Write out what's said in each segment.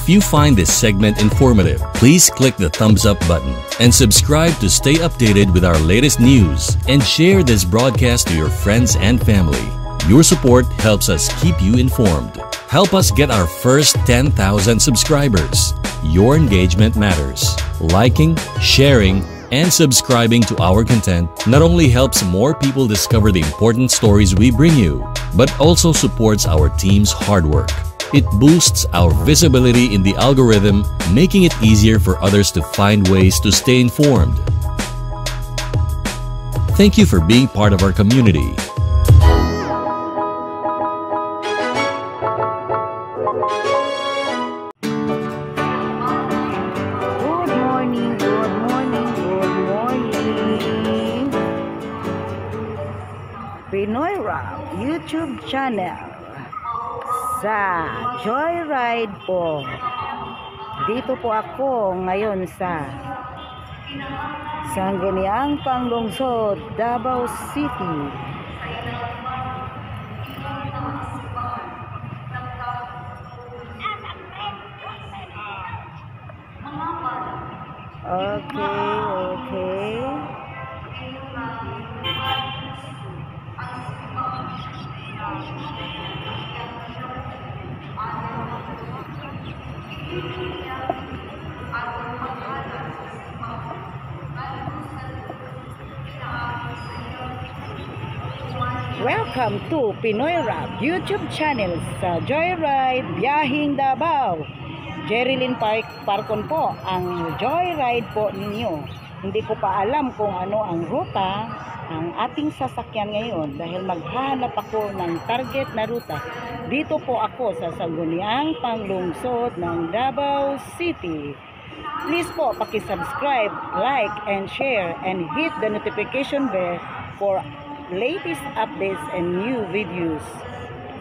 If you find this segment informative, please click the thumbs up button and subscribe to stay updated with our latest news, and share this broadcast to your friends and family. Your support helps us keep you informed. Help us get our first 10,000 subscribers. Your engagement matters. Liking, sharing, and subscribing to our content not only helps more people discover the important stories we bring you, but also supports our team's hard work. It boosts our visibility in the algorithm, making it easier for others to find ways to stay informed. Thank you for being part of our community. Pinoy Rap YouTube channel sa Joyride po. Dito po ako ngayon sa Sangguniang Panglungsod, Davao City. Okay. Welcome to Pinoy Rap YouTube channel sa Joyride Biyahing Davao. Jerilyn Parkon po ang Joyride po ninyo. Hindi ko pa alam kung ano ang ruta ang ating sasakyan ngayon dahil maghahanap ako ng target na ruta. Dito po ako sa Sangguniang Panglungsod ng Davao City. Please po paki-subscribe, like, and share, and hit the notification bell for latest updates and new videos.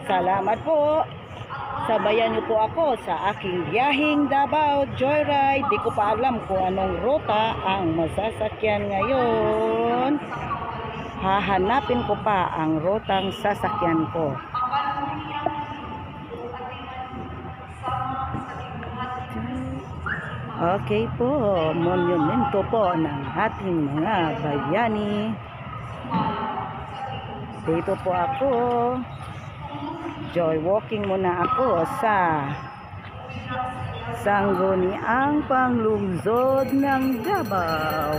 Salamat po. Sabayan niyo po ako sa aking biyahing Davao Joyride. Di ko pa alam kung anong ruta ang masasakyan ngayon. Hahanapin ko pa ang rutang sasakyan ko. Okay po, monumento po ng ating mga bayani. Dito po ako. Joy walking muna ako sa Sangguniang Panglungsod ng Davao.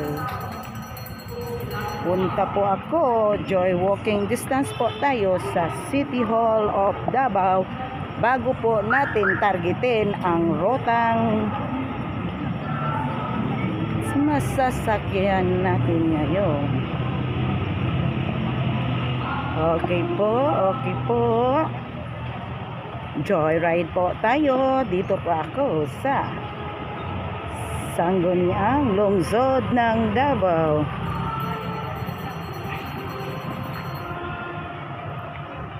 Punta po ako, joy walking distance po tayo sa City Hall of Davao bago po natin targetin ang rotang masasakyan natin ngayon. Okay po. Joyride po tayo. Dito po ako sa Sangguniang Lungsod ng Davao.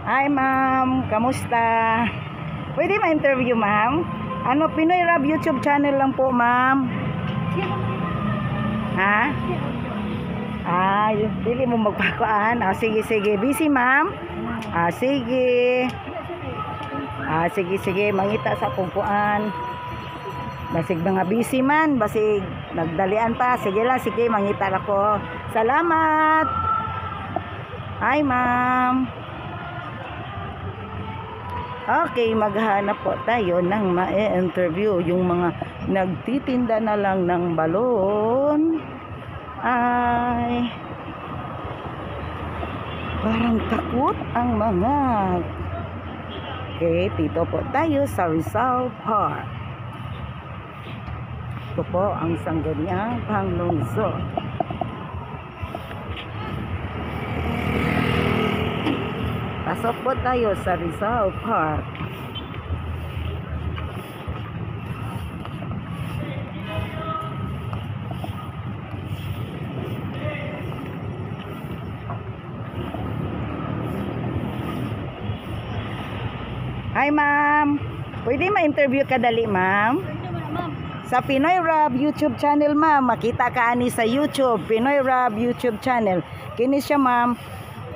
Hi ma'am, kamusta? Pwede ma-interview ma'am? Ano, Pinoy Rap YouTube channel lang po ma'am. Ha? Dili mo magpakuan. Sige. Busy ma'am? Sige. Sige. Mangita sa pungkuan. Basig mga busy man. Basig nagdalian pa. Sige, mangita ako. Salamat. Hi ma'am. Okay, maghanap po tayo ng ma-interview yung mga nagtitinda na lang ng balon. Ay, parang takot ang mga. Okay, dito po tayo sa Rizal Park. Ito po ang Sangguniang Panglungsod. Pasok po tayo sa Rizal Park. Hi ma'am, pwede ma-interview ka dali ma'am? Sa Pinoy Rap YouTube channel ma'am, makita ka ani sa YouTube, Pinoy Rap YouTube channel. Kini siya ma'am,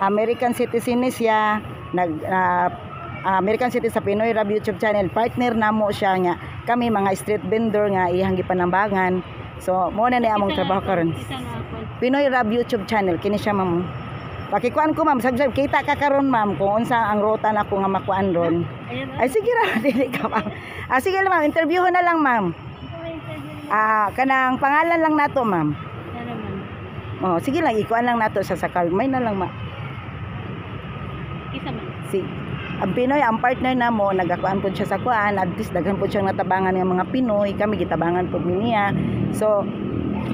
American citizen siya, American citizen sa Pinoy Rap YouTube channel. Partner namo siya nga kami mga street vendor nga iyang gipanambangan. So mo na ni among trabaho karon. Pinoy Rab YouTube channel kini siya ma'am. Pakikuan ko ma'am, subscribe kita ka karon ma'am kung unsa ang ruta nako nga makuan ron. Ay sige ra dili ka ma'am. Sige lang ma'am, interviewon na lang ma'am. Kanang pangalan lang nato ma'am. Oh, sige lang ikuan lang nato sa sakal. May na lang ma. Isa man. Si ang Pinoy ang partner namo nagakuan pud siya sa kuan, at least daghan pud siyang natabangan nga mga Pinoy, kami gitabangan pud niya. So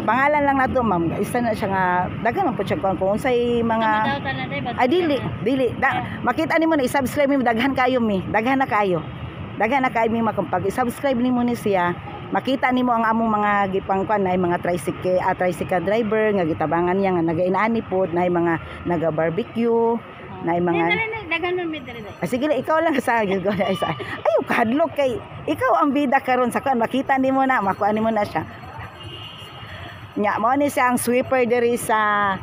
pangalan lang nato ma'am, isa na siya nga daghan man pud siya kung unsay mga dili makita nimo na i-subscribe mo daghan kayo mi, daghan na kayo mi pag i-subscribe nimo ni siya, makita nimo ang among mga gipangkuan na mga tricycle driver nga gitabangan niya nga nagainani pod na mga naga-barbecue na mga daghan man mi diri. Sige lang ikaw lang sa ayo kadlok kay ikaw ang bida karon sa kuan, makita nimo na makuan nimo na siya. Nya mo ni siya ang sweeper diri sa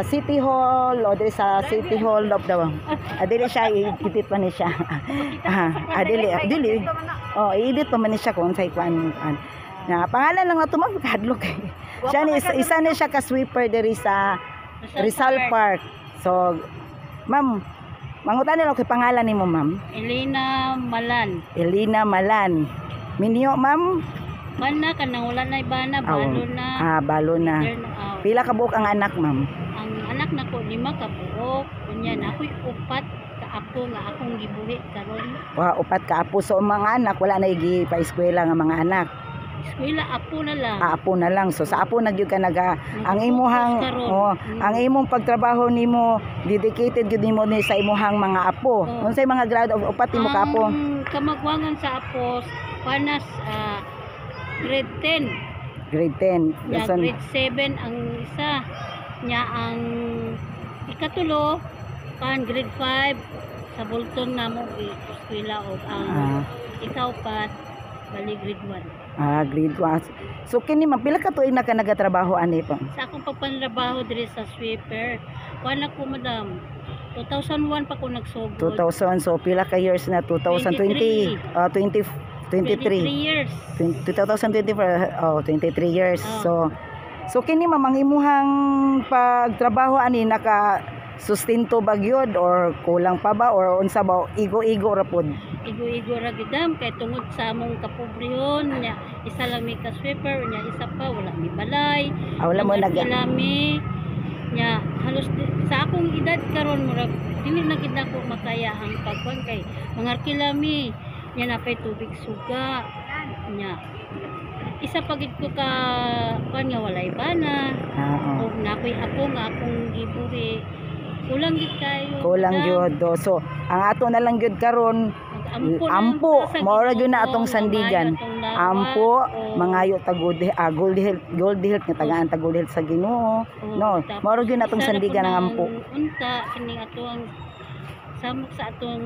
City Hall o diri sa City Hall of the dili siya ikitit pa ni siya. Dili oh i-edit pa man ni siya kung say kuan. Na pangalan lang nato ma'am kadlok. Siya ni isa ni siya ka sweeper diri sa Rizal Park. So ma'am, mangutan nila kay pangalan nimo ma'am. Elena Malan. Minyo ma'am. Bana ka nang wala na ibana, balo na. Balo na. Pila ka buok ang anak, ma'am? Ang anak nako 5 ka buok. Kunyan ako'y 4 ka apo nga akong gibuhi karon. 4 ka apo, so mga anak wala na igi pa eskwela nga mga anak. Eskwela apo na lang. Apo na lang. So sa apo nagyud ka ang imuhang ang imong pagtrabaho nimo dedicated gyud nimo ni sa imuhang mga apo. Unsay mga grade of 4 mo ka apo? Kamagwangan sa apos panas grade 10. Grade 10. Yeah, grade 7 ang isa. Nya ang ikatulo kan grade 5 sa Bolton namo eskwela og ang ikaw pa bali grade 1. Grade 1. So kini mapila ka tuig na ka nagatrabaho ani pa? Sa akong pagpanrabaho diri sa sweeper. Kuan ako madam. 2001 pa ko nagsugod. 2000, so pila ka years na 2020? 23 years. 2024, 23 years. So kini mamang imuhang pagtrabaho ani naka sustento ba gyud or kulang pa ba or unsa ba igo-igo ra pod? Igo-igo ra gidam kay tungod sa among kapobrehon nya isa lang mi ka sweeper nya isa pa wala mi balay. Wala mo nagami nya halos sa akong edad karon murag dili na gid ako makaya ang pagkuan kay mangarkila mi nya napay tubig suga nya isa pagid ko ka kuan nga walay bana ug nakoy apo nga akong gibuhi kulang gid kayo gyud so ang ato na lang gyud karon ampo maura gyud na atong sandigan ampo mangayo ta gold health nga tagaan ta gold health sa Ginoo no maura gyud na atong sandigan ang ampo unta kini ato ang samok sa atong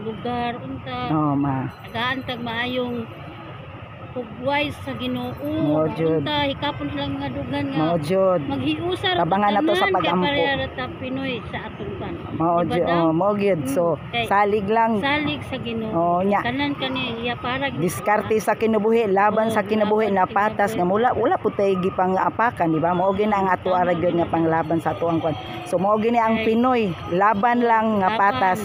lugar unta tagaan tag maayong pugway sa Ginoo unta hikapon silang mga dugan nga maghiusar tabangan nato sa pagampo ta Pinoy sa atong kan mao gyud so salig sa Ginoo tanan kani iya para diskarte sa kinabuhi laban sa kinabuhi na patas nga wala pud tay gipang apakan di ba mao gyud ang ato ara gyud nga panglaban sa atuang kwan so mao gyud ang Pinoy laban lang nga patas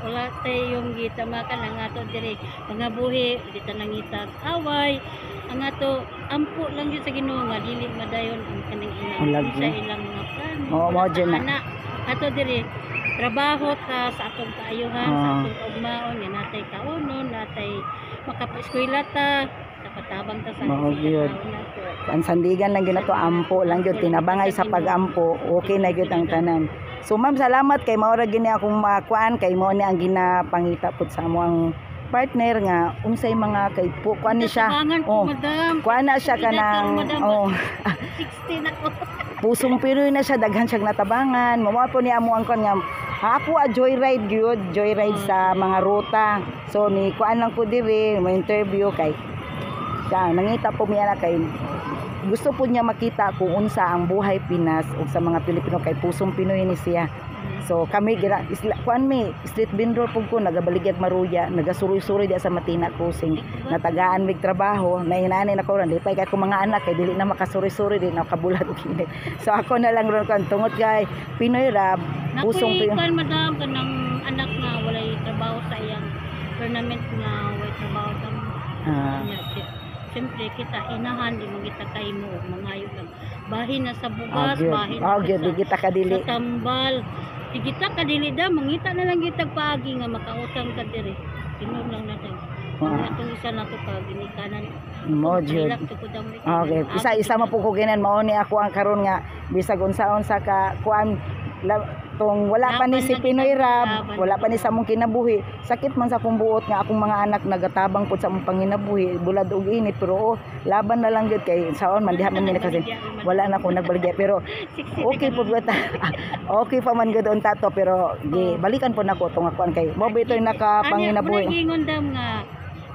wala tay yung gitamakan ang ato diri pangabuhi di tanangitag away ang ato ampo lang yun sa Ginoo nga dili madayon ang kaning ilang sa ilang mga plan anak ato diri trabaho ta sa atong kaayuhan sa atong ugmaon nga natay kaunon natay makapaeskwela ta kapatabang ta sa nato ang sandigan lang gyud nato ampo lang gyud tinabangay sa pagampo okay na gyud ang tanan. So ma'am salamat kay mao ra gini akong makuan kay mao ni ang ginapangita pud sa among partner nga unsay mga kay kuan ni siya kuan na siya kanang 16 ako pusong Pinoy na siya daghan siyang natabangan mao po ni amo ang kuan nga ako joyride gyud sa mga ruta so ni kuan lang ko diri may interview kay siya nangita po miya na kay gusto po niya makita kung unsa ang buhay Pinas ug sa mga Pilipino kay pusong Pinoy ni siya. So kami kuan mi street vendor pug ko nagabaligya maruya, nagasuroy-suroy di sa Matina Crossing. Natagaan mig trabaho, na inani na ko ron lipay kay ko mga anak kay dili na makasuroy-suroy di na kabulat og init. So ako na lang ron kan tungod kay Pinoy Rab, pusong Pinoy. Nakuy madam kanang anak nga walay trabaho sa iyang tournament nga walay trabaho tam. Siyempre kita inahan di magita kay mo mangayo lang. Bahin na sa bugas, bahin na kita kadili. Sa tambal. Di kita kadili da mangita na lang kita paagi nga makautang ka dire. Tinog lang na daw. Atong isa na to ka ginikanan. Mo jud. Okay, isa mo po ko ginan mao ni ako ang karon nga bisag unsa-unsa ka kuan tong wala pa ni si Pinoy Rab, wala pa ni sa mong kinabuhi. Sakit man sa akong buot nga akong mga anak nagatabang pud sa among panginabuhi, bulad og init pero laban na lang gyud kay saon man diha man mi kasi wala na ko nagbaligya pero okay pud ta. Okay pa man gyud unta to pero balikan po nako tong akuan kay mo bitoy naka panginabuhi. Ano gingon dam nga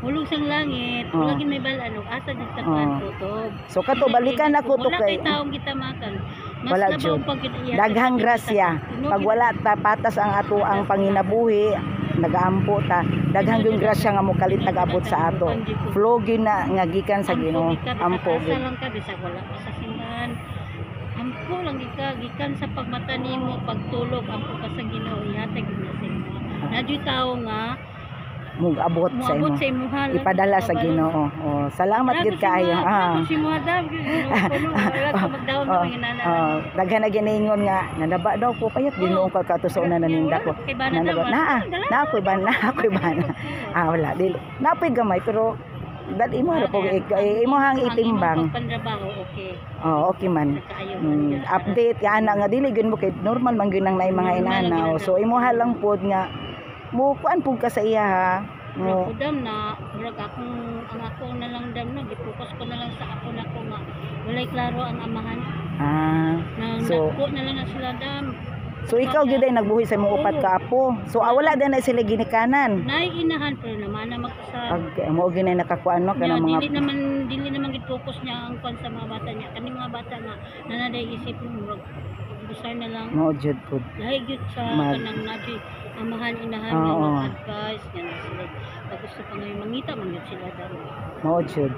hulog sang langit, wala gid may balano, asa jud ta kan tutob. So kato balikan ako to kay taong kita makan. Wala jud. Daghang grasya. Pag wala ta patas ang ato ang panginabuhi, nagaampo ta. Daghang yung grasya nga mokalit nagabot sa ato. Flow gyud na nga gikan sa Ginoo. Ampo gyud. Lang ka bisag wala ka sa simbahan. Ampo lang gikan sa pagmata nimo, pagtulog ampo ka sa Ginoo, ihatag gyud sa imo. Nadyo tawo nga abot sa imo. Ipadala sa Ginoo. Oh, salamat gid kaayo. Si Muadab daghan na giningon nga nanaba daw ko payat Ginoo ka katuson na naninda ko. Na ako'y bana. Wala dili. Napoy gamay pero dad imo ra po imo hang itimbang. Okay. Okay man. Update ya ana nga dili gyud mo kay normal man gyud nang naay mga inanaw. So imo lang pod nga mo kuan pug ka sa iya ha. Mo dam na murag ang ako na lang dam na gipokus ko na lang sa ako nako nga walay klaro ang amahan. So na lang na sila dam. So ikaw gyud ay nagbuhi sa imong upat ka apo. So wala din na sila ginikanan. Nay inahan pero naman na magkasa. Okay, mo gyud na nakakuan no kana mga dili naman gid-focus niya ang kuan sa mga bata niya. Kani mga bata nga nanaday isip mo murag busar na lang. Mo jud pud. Lahi gyud sa kanang naji amahan inahan nga mag-advise yan sila. Pag gusto pa ngayon mangita man gyud sila daro. Mo jud.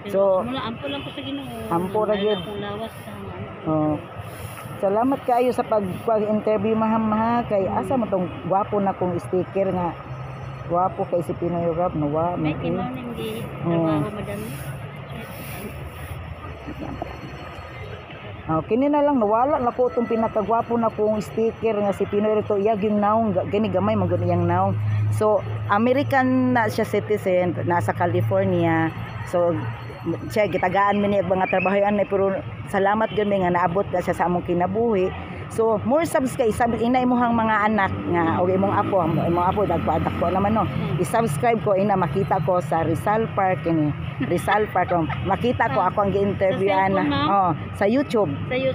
So mula ampo lang ko sa Ginoo. Ampo ra gyud. Lawas sa salamat kayo sa pag-interview maha kay asa mo tong gwapo na kong sticker nga gwapo kay si Pinoy Rab nawa may timaw ning di trabaho madam. Kini na lang nawala na ko itong pinakagwapo na kong sticker nga si Pinoy Rito iya yung naong gani gamay magod iyang naong. So American na siya citizen nasa California. So siya gitagaan mi ni mga trabahoan pero salamat gyud nga naabot na siya sa among kinabuhi. So more subscribe sabi ina imong mga anak nga o imong apo dagko naman no. I-subscribe ko ina makita ko sa Rizal Park ini. Rizal Park makita ko ako ang gi-interviewan sa YouTube.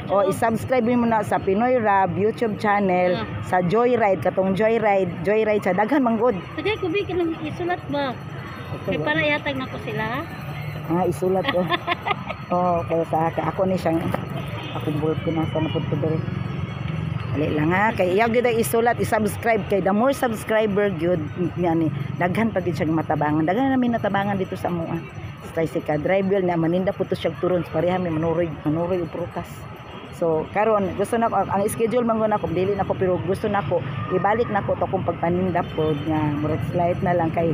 O i-subscribe mo na sa Pinoy Rab YouTube channel sa Joyride katong Joyride sa daghan manggod. Tagay ko bi kanang isulat ba? Kay para yatag nako sila. Isulat ko. Kaya sa ako ni siyang akong bulot ko nasa napod ko dere. Ali lang kay iya gyud isulat i-subscribe kay the more subscriber gyud ni daghan pa gid siya matabangan. Daghan namin natabangan dito sa amoa. Tricycle driver na maninda puto siya turon pareha mi manuroy og prutas. So karon gusto na ko ang schedule man guna ko dili na ko pero gusto na ko ibalik na ko to kung pagpaninda pod nga murag slight na lang kay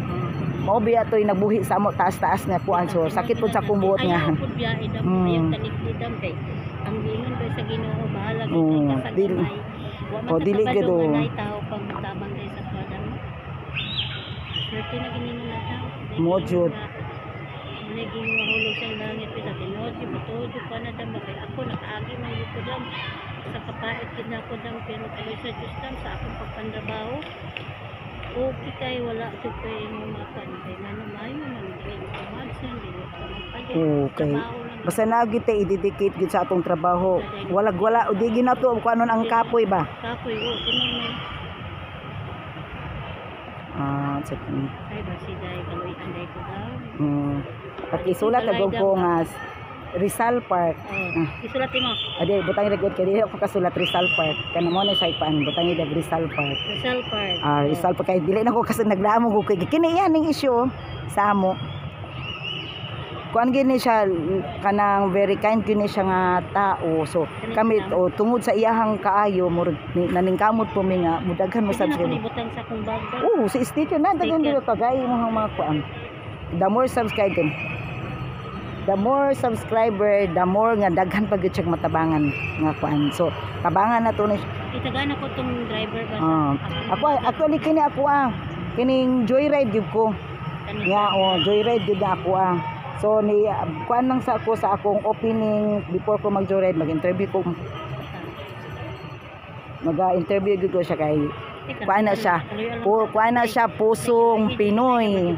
mao biya toy nagbuhi sa amo taas-taas nga kuan so sakit pud sa kumbuot nga. Ayong talikdam kay ang gingon ko sa Ginoo bahala gyud sa gamay. Wa man dili gyud tao pang tabang kay sa padang. Swerte na ginino na tao. Mo jud. Naging mahulog sa langit sa Ginoo si butudo pa na dam kay ako nakaagi man gyud dam sa kapait gid nako dam pero kay sa Dios dam sa akong pagpandrabaho. Okay kay wala jud kay mo makan kay nano mayo man kay kumadsan dili ko magpagay. Okay. Basta nagite i-dedicate gid sa atong trabaho. Wala o di ginato kuanon ang kapoy ba? Kapoy kinang sakit. Ay ba si dai kaloy anday ko daw. Pakisulat agog ko nga Rizal Park. Isulat mo. Adi butang record kay dili ako kasulat Rizal Park. Kana mo na sa ipaan butang ida Rizal Park. Rizal Park. Rizal Park kay dili na ko kasi naglaamo ko kay kini yan ning issue sa amo. Kuan gini siya kanang very kind gini siya nga tao. So kami tungod sa iyahang kaayo murag naningkamot po mi nga mudaghan mo subscribe. Butang sa kung bag. Si sticker na daghan dito tagay mo mga kuan. The more subscriber, the more subscriber, the more nga daghan pag gyud matabangan nga kuan. So tabangan na to ni itagan ako tong driver ba. Ako ni kini ako kining joyride gyud ko. Nga joyride gyud ako So ni kuan lang sa ako sa akong opening before ko mag-joyride mag-interview ko. Mag-interview gyud ko siya kay kuan na siya pusong Pinoy.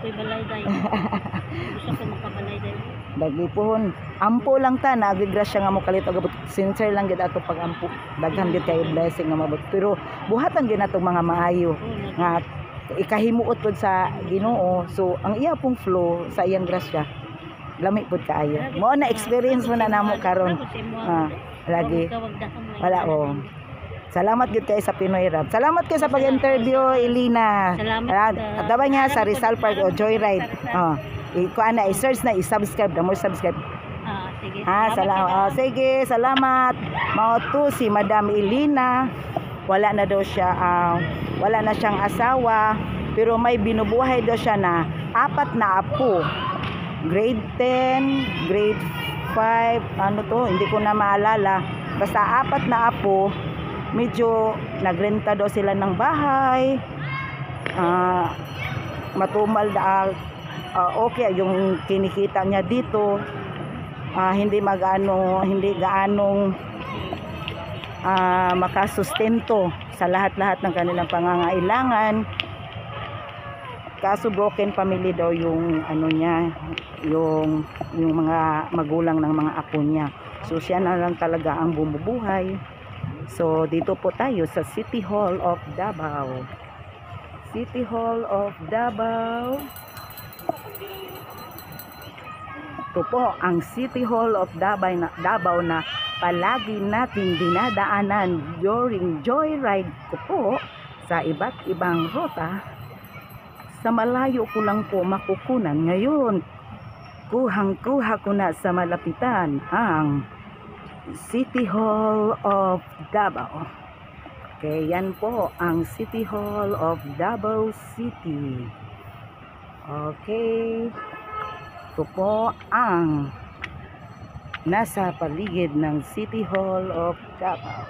Lagi pohon ampo lang ta nagigrasya nga mo kalit agabot sincere lang gid ato pag ampo daghan gid kay blessing nga mabot pero buhatan gid natong mga maayo nga ikahimuot pod sa Ginoo. So ang iya pong flow sa iyang grasya lami pod kaayo mo na experience mo na namo karon lagi wala salamat gid kay sa Pinoy Rap. Salamat kay sa pag-interview Elina. Salamat. Adaba niya sa Rizal Park o Joyride. Kuan na i-search na i-subscribe, the more subscribe. Sige. Salamat. Sige, salamat. Mao to si Madam Elina. Wala na daw siya wala na siyang asawa pero may binubuhay daw siya na 4 na apo. Grade 10, grade 5, hindi ko na maalala. Basta 4 na apo. Medyo nagrenta daw sila ng bahay. Matumal okay yung kinikita niya dito. Hindi gaanong makasustento sa lahat-lahat ng kanilang pangangailangan. Kaso broken family daw yung yung mga magulang ng mga apo niya. So siya na lang talaga ang bumubuhay. So dito po tayo sa City Hall of Davao. City Hall of Davao. Ito po ang City Hall of Davao na palagi nating dinadaanan during joyride ko po sa iba't ibang ruta. Sa malayo ko lang po makukunan ngayon. Kuhang-kuha ko na sa malapitan ang City Hall of Davao. Okay, yan po ang City Hall of Davao City. Okay. Ito po ang nasa paligid ng City Hall of Davao.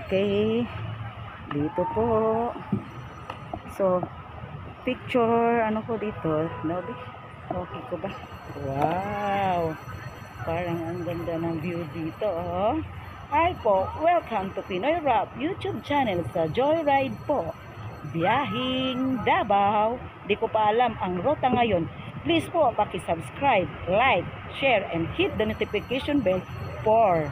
Okay. Dito po. So, picture, ko dito? Okay ko ba? Wow! Parang ang ganda ng view dito, Hi po, welcome to Pinoy Rap YouTube channel sa Joyride po. Biyahing Davao. Di ko pa alam ang ruta ngayon. Please po, paki-subscribe, like, share, and hit the notification bell for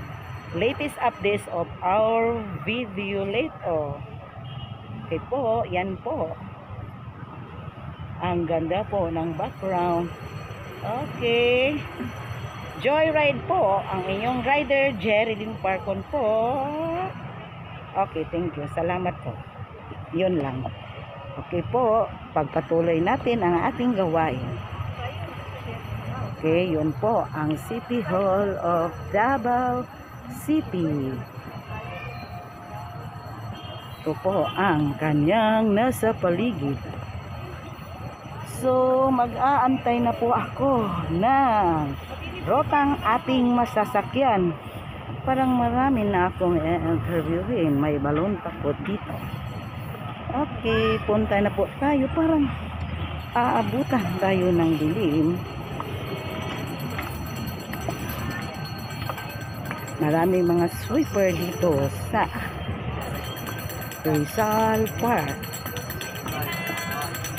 latest updates of our video later. Okay po, yan po. Ang ganda po ng background. Okay. Joyride po, ang inyong rider, Jerilyn Parcon po. Okay, thank you. Salamat po. Yun lang. Okay po, pagpatuloy natin ang ating gawain. Okay, yun po, ang City Hall of Davao City. Ito po ang kanyang nasa paligid. So, mag-aantay na po ako ng rotang ating masasakyan. Parang marami na akong interviewin. May balon pa po dito. Okay, punta na po tayo. Parang aabutan tayo ng dilim. Maraming mga sweeper dito sa Rizal Park.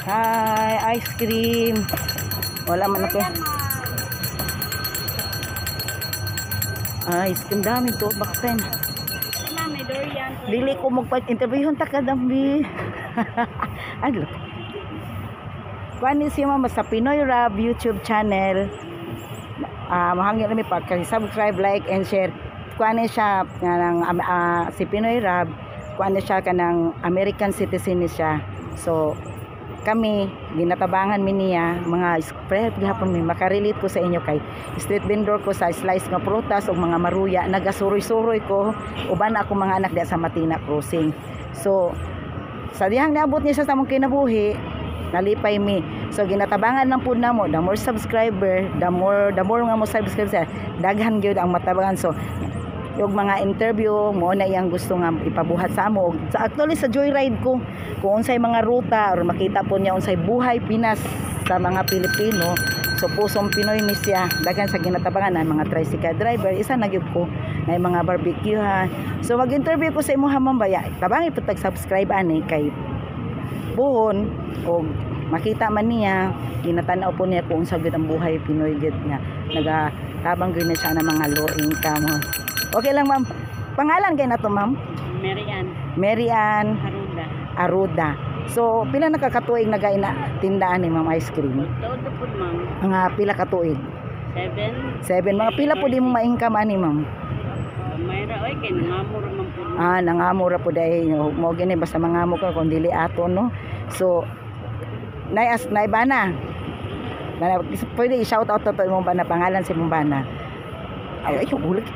Hi, ice cream. Wala man ako. Ice cream dami to bakten. May durian. Dili ko magpag-interviewon ta kadambi. Ano? kuan ni siya ma'am sa Pinoy Rab YouTube channel. Mahangin kami pag-subscribe, like and share. Kuan ni siya ng si Pinoy Rab, kuan ni siya kanang American citizen ni siya. So kami ginatabangan mi niya mga spread gihapon mi makarelate ko sa inyo kay street vendor ko sa slice nga prutas ug mga maruya nagasuroy-suroy ko uban ako mga anak diya sa Matina Crossing. So sa dihang naabot niya sa among kinabuhi nalipay mi. So ginatabangan lang pud namo the more subscriber, the more nga mo subscribe sa daghan gyud ang matabangan. So yung mga interview mo na yang gusto nga ipabuhat sa amo actually sa joyride ko kung unsay mga ruta or makita po niya unsay buhay Pinas sa mga Pilipino. So pusong Pinoy ni siya daghan sa ginatabangan mga tricycle driver isa na gyud ko na mga barbecue ha. So mag-interview ko sa imo ma'am baya tabangi pud tag-subscribe ani kay buhon o makita man niya ginatanaw po niya kung unsa gyud ang buhay Pinoy gyud nga nagatabang gyud na siya ng mga low income. Okay lang ma'am. Pangalan kay nato ma'am? Mary Ann Aruda. So pila nakakatuig nagaina tindaan ni ma'am ice cream? Taon na po ma'am. Mga pila katuig? 7. Mga pila po di mo ma-income ani ma'am? Mayra oy kay nangamura man po. Nangamura po dai mo gini basta mangamo ka kun dili ato no. So nay bana. Pwede i-shout out to imong bana pangalan si imong bana. Ay ulit.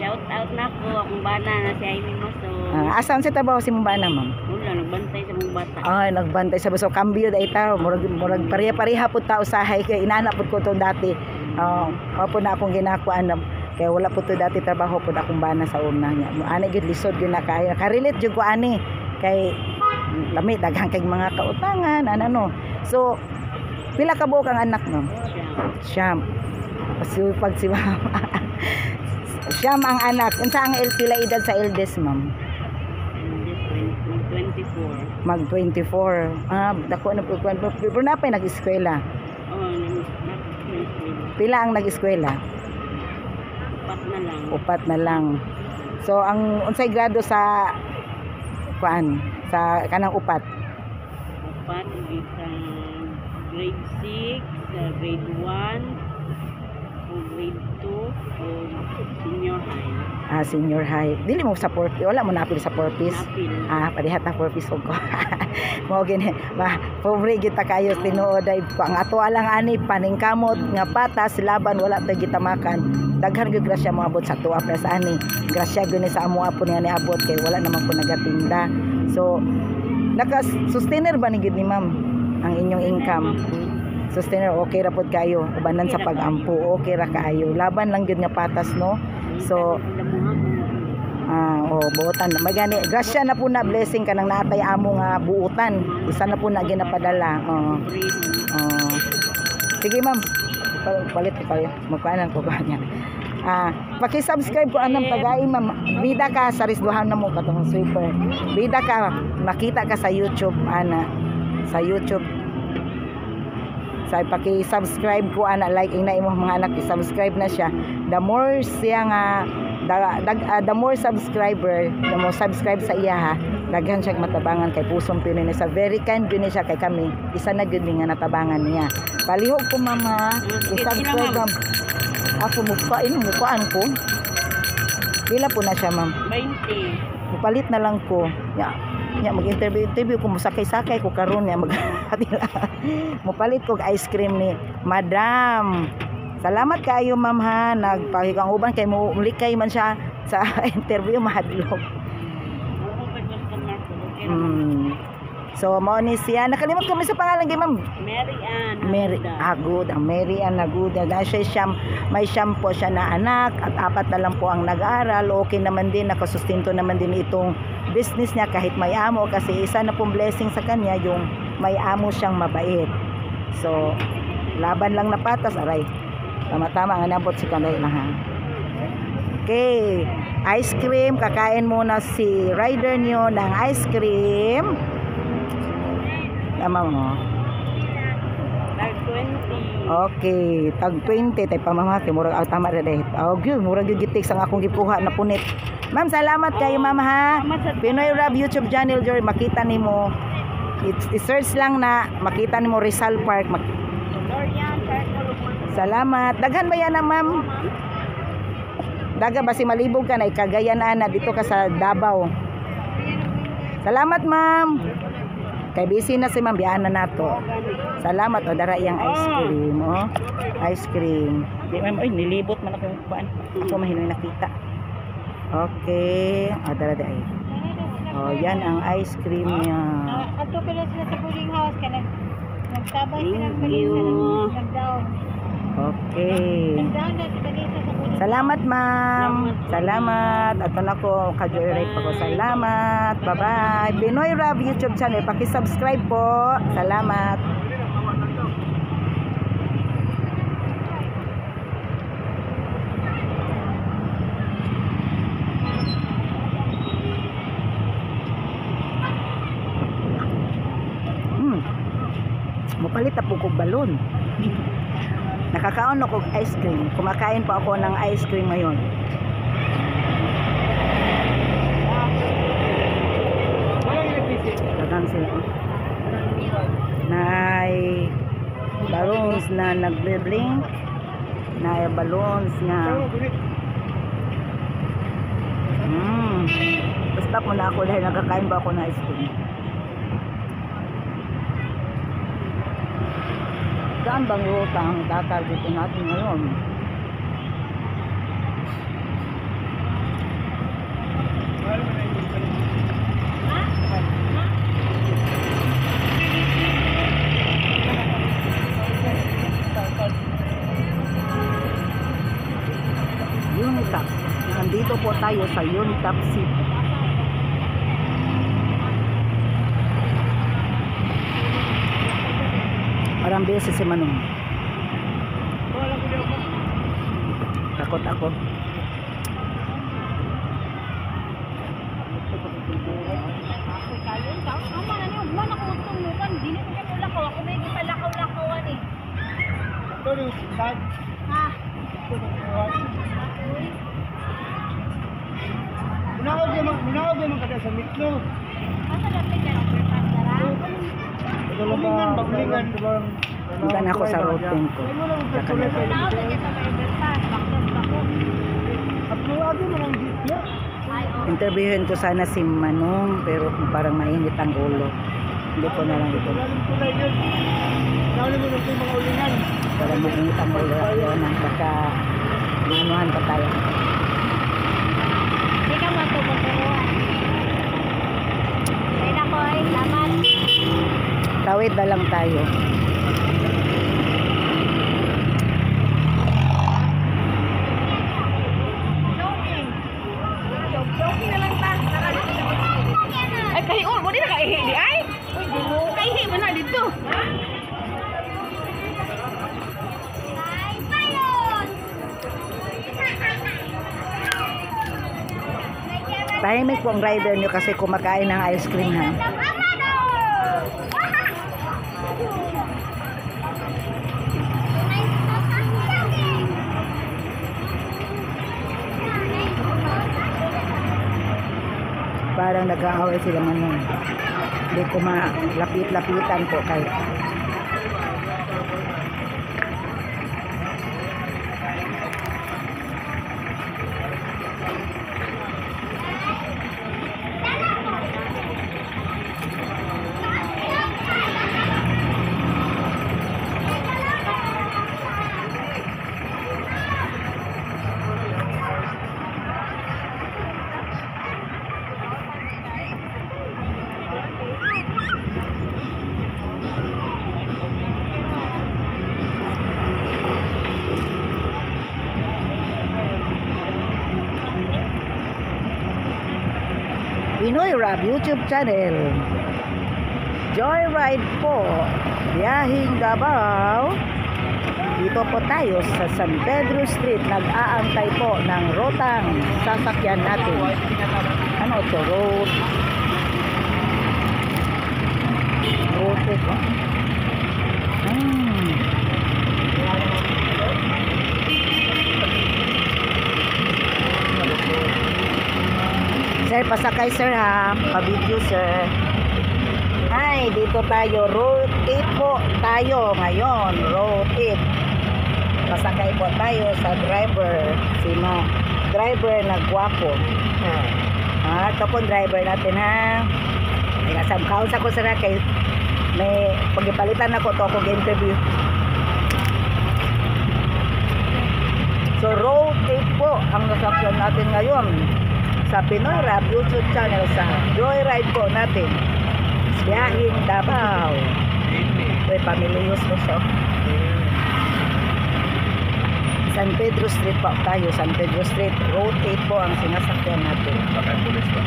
Shout out na ko akong bana na si Amy Moso. Asan si trabaho si imong bana ma'am? Wala nagbantay sa mga bata. Nagbantay sa baso kambyo dai ta murag pareha pud ta usahay kay inana pud ko to dati. Apo na akong ginakuan kay wala pud to dati trabaho pud akong bana sa una nya. Ani gid lisod gyud na kay ka-relate jud ko ani kay lami daghang kay mga kautangan ano. So pila ka buok ang anak mo? Siyam. Pag si mama. Siyam ang anak. Unsa ang pila edad sa eldest ma'am? Mag-24. Dako na po. Pero na pa nag-eskwela. Pila ang nag-eskwela? 4 na lang. So ang unsay grado sa kuan? Sa kanang 4? 4 isang grade 6, grade 1, grade 2, o senior high. Senior high. Dili mo sa wala mo napil sa purpose. Padihat na purpose ko. Mo gini, pobre gyud ta kayo tinuod ay ang ato alang ani paningkamot nga patas laban wala ta gitamakan. Daghan gyud grasya mo abot sa tuwa plus ani. Grasya gyud sa amo apon nga niabot kay wala naman ko nagatinda. So naka-sustainer ba ni gyud ni ma'am ang inyong income? Sustainer okay ra pod kayo ubanan sa pag-ampo okay ra kaayo laban lang gyud nga patas no. So buutan magani grasya na po na blessing kanang natay amo nga buutan isa na po na ginapadala. Sige ma'am palit ko kayo magpaanan ko kanya. Paki-subscribe ko anang tagay ma'am. Bida ka sa risduhan na mo katong sweeper. Bida ka makita ka sa YouTube sa YouTube. Sa paki-subscribe ko like ina imong mga anak i-subscribe na siya. The more siya nga the more subscriber, the more subscribe sa iya ha. Daghan siya matabangan kay pusong Pinoy ni sa very kind yun siya kay kami. Isa na gyud nga natabangan niya. Palihog ko mama, i-subscribe ma'am. Ako mukhaan ko. Pila po na siya ma'am? 20. Mupalit na lang ko. Mag-interview ko musakay-sakay ko karon niya mupalit ko ice cream ni Madam. Salamat kayo ma'am ha. Nagpahikang uban kay mo likay man siya sa interview mahadlok. So mao ni siya nakalimot kami sa pangalan kay ma'am Mary Ann Aguda. May siyam po siya na anak at 4 na lang po ang nag-aaral. Okay naman din, nakasustinto naman din itong business niya kahit may amo kasi isa na pong blessing sa kanya yung may amo siyang mabait. So laban lang na patas aray. Tama-tama nga nabot si kanay lang ha. Okay, ice cream kakain muna si rider niyo ng ice cream. Tama mo. Tag 20. Okay, tag 20 tay pamamati murag tama ra dai. Gyud murag gyud gitik sang akong gipuha na punit. Ma'am, salamat kayo ma'am ha. Pinoy Rab YouTube channel joy makita nimo. I-search lang na makita nimo Rizal Park. Salamat. Daghan ba yan na ma'am? Daga basi malibog ka na Cagayan ana dito ka sa Davao. Salamat ma'am. Kay busy na si ma'am biana nato. Salamat o dara iyang ice cream oh. Ice cream. Di ma'am oy nilibot man ako kuan. Ako mahinoy nakita. Okay, o dara dai. Oh, yan ang ice cream niya. Ato pala sila sa cooling house kana nagtabay sila you. nagdown. Okay. Nagdown na sila dito sa cooling. Salamat ma'am. Salamat. Ato na ko ka-joyride pa ko. Salamat. Bye-bye. Pinoy Rab YouTube channel. Paki-subscribe po. Salamat. Mapalit na po kong balon. Nakakaon ako ice cream. Kumakain pa ako ng ice cream ngayon. Dagan sila. Nay balloons na nagbe-blink. Nay balloons nga. Basta po na ako dahil nakakain ba ako ng ice cream. Saan bang ruta ang tatargetin natin ngayon? Unitap. Nandito po tayo sa Unitap City. Parang beses si Manong. Takot ako. Munawag mo kada sa mitlo. Bukan ako sa routing ko. Interviewin ko sana si Manong pero parang mainit ang ulo. Hindi ko na lang ito. Parang mainit ang ulo. Ayun, baka manuhan pa tayo. Hindi ka matuturuan. Kaya na ko ay laman. Tawid na lang tayo. Ay, kahiol mo din nakaihi di ay? Kahihi mo na dito. Tahimik po ang rider nyo kasi kumakain ng ice cream ha. Parang nag-aaway sila Manong. Hindi ko malapit-lapitan po kayo. Pinoy Rab YouTube channel. Joyride po. Biyahing Davao. Dito po tayo sa San Pedro Street. Nag-aantay po ng rotang sasakyan natin. Ano ito? Road. Road ito. Sir, pasakay sir ha. Pa-video sir. Hi, dito tayo. Road 8 po tayo ngayon. Road 8. Masakay po tayo sa driver. Driver na gwapo. Ito po driver natin ha. Ay, nasam kaon sa ko sila kay may pagipalitan ako to kung interview. So road 8 po ang nasakyan natin ngayon sa Pinoy Rap YouTube channel sa Joyride po natin. Biyahing Davao. May pamilyos mo siya. San Pedro Street po tayo. San Pedro Street. Road 8 po ang sinasakyan natin. Bakit pulis ba?